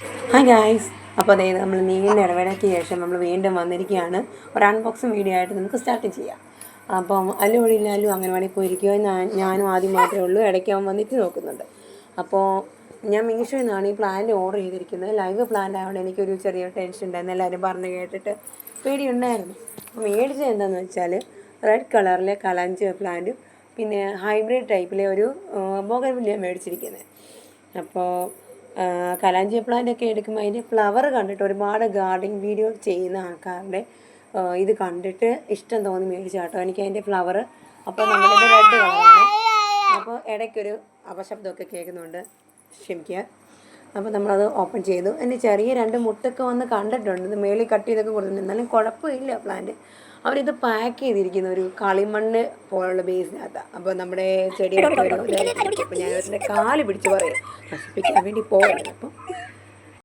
Hi guys, അപ്പോൾ അതായത് നമ്മൾ നീണ്ട ഇടവേളയ്ക്ക് ശേഷം നമ്മൾ വീണ്ടും വന്നിരിക്കുകയാണ്. ഒരു അൺബോക്സിങ് വീഡിയോ ആയിട്ട് നമുക്ക് സ്റ്റാർട്ട് ചെയ്യാം. അപ്പം അല്ലു ഇവിടെ ഇല്ലാലും അംഗനവാടി പോയിരിക്കുമോ ഞാനും ആദ്യം മാത്രമേ ഉള്ളൂ. ഇടയ്ക്ക് അവൻ വന്നിട്ട് നോക്കുന്നുണ്ട്. അപ്പോൾ ഞാൻ മീഷോയിൽ നിന്നാണ് ഈ പ്ലാന്റ് ഓർഡർ ചെയ്തിരിക്കുന്നത്. ലൈവ് പ്ലാന്റ് ആയതുകൊണ്ട് എനിക്കൊരു ചെറിയ ടെൻഷൻ ഉണ്ടായിരുന്നു. എല്ലാവരും പറഞ്ഞ് കേട്ടിട്ട് പേടിയുണ്ടായിരുന്നു. അപ്പോൾ മേടിച്ചത് എന്താണെന്ന് വെച്ചാൽ റെഡ് കളറിലെ കലാഞ്ചി പ്ലാന്റും പിന്നെ ഹൈബ്രിഡ് ടൈപ്പിലെ ഒരു ബോഗൺവില്ല മേടിച്ചിരിക്കുന്നത്. അപ്പോൾ കലാഞ്ചി പ്ലാന്റ് ഒക്കെ എടുക്കുമ്പോൾ അതിൻ്റെ ഫ്ലവർ കണ്ടിട്ട് ഒരുപാട് ഗാർഡനിങ് വീഡിയോ ചെയ്യുന്ന ആൾക്കാരുടെ ഇത് കണ്ടിട്ട് ഇഷ്ടം തോന്നി മേടിച്ചാട്ടോ. എനിക്ക് അതിൻ്റെ ഫ്ലവർ അപ്പോൾ നമ്മളിത് റെഡ് കളറാണ്. അപ്പോൾ ഇടയ്ക്കൊരു അപശബ്ദമൊക്കെ കേൾക്കുന്നുണ്ട്, ക്ഷമിക്കുക. അപ്പോൾ നമ്മളത് ഓപ്പൺ ചെയ്തു. എൻ്റെ ചെറിയ 2 മുട്ടൊക്കെ വന്ന് കണ്ടിട്ടുണ്ട്. ഇത് മേളിൽ കട്ട് ചെയ്തൊക്കെ കൊടുത്തിട്ടുണ്ട്. എന്നാലും കുഴപ്പമില്ല പ്ലാന്റ്. അവരിത് പാക്ക് ചെയ്തിരിക്കുന്ന ഒരു കളിമണ്ണ് പോലുള്ള ബേസിനകത്താണ്. അപ്പോൾ നമ്മുടെ ചെടികളൊക്കെ വരും. അപ്പോൾ ഞാൻ അവരുടെ കാല് പിടിച്ച് പറയും നശിപ്പിക്കാൻ വേണ്ടി പോകരുത്. അപ്പം